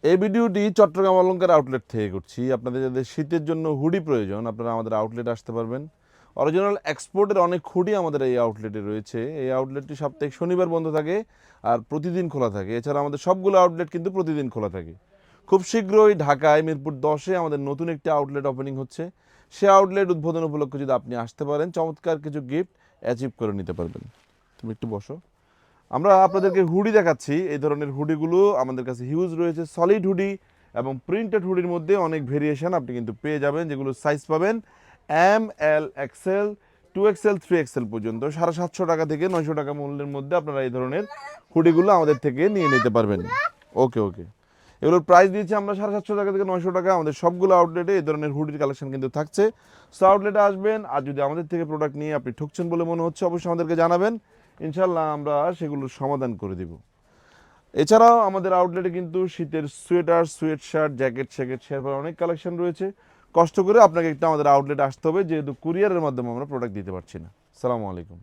এই ভিডিওটি চট্টগ্রাম অলংকার আউটলেট থেকে করছি। আপনাদের যাদের শীতের জন্য হুডি প্রয়োজন, আপনারা আমাদের আউটলেট আসতে পারবেন। অরিজিনাল এক্সপোর্টের অনেক হুডি আমাদের এই আউটলেটে রয়েছে। এই আউটলেটটি সপ্তাহে শনিবার বন্ধ থাকে আর প্রতিদিন খোলা থাকে। এছাড়া আমাদের সবগুলো আউটলেট কিন্তু প্রতিদিন খোলা থাকে। খুব শীঘ্রই ঢাকায় মিরপুর 10-এ আমাদের নতুন একটি আউটলেট ওপেনিং হচ্ছে। সে আউটলেট উদ্বোধন উপলক্ষে যদি আপনি আসতে পারেন, চমৎকার কিছু গিফট অ্যাচিভ করে নিতে পারবেন। তুমি একটু বসো। আমরা আপনাদেরকে হুডি দেখাচ্ছি। এই ধরনের হুডিগুলো আমাদের কাছে হিউজ রয়েছে। সলিড হুডি এবং প্রিন্টেড হুডির মধ্যে অনেক ভেরিয়েশন আপনি কিন্তু পেয়ে যাবেন, যেগুলো সাইজ পাবেন এম, এল, এক্সেল, 2XL, 3XL পর্যন্ত। 750 টাকা থেকে 900 টাকা মূল্যের মধ্যে আপনারা এই ধরনের হুডিগুলো আমাদের থেকে নিয়ে নিতে পারবেন। ওকে ওকে, এগুলোর প্রাইস দিয়েছি আমরা 750 টাকা থেকে 900 টাকা। আমাদের সবগুলো আউটলেটে এই ধরনের হুডির কালেকশন কিন্তু থাকছে। সো আউটলেটে আসবেন, আর যদি আমাদের থেকে প্রোডাক্ট নিয়ে আপনি ঠকছেন বলে মনে হচ্ছে, অবশ্যই আমাদেরকে জানাবেন। ইনশাল্লাহ আমরা সেগুলোর সমাধান করে দিব। এছাড়াও আমাদের আউটলেটে কিন্তু শীতের সোয়েটার, সোয়েট শার্ট, জ্যাকেট স্যাকেট শেরপার অনেক কালেকশন রয়েছে। কষ্ট করে আপনাকে একটা আমাদের আউটলেটে আসতে হবে, যেহেতু কুরিয়ারের মাধ্যমে আমরা প্রোডাক্ট দিতে পারছি না। আসসালামু আলাইকুম।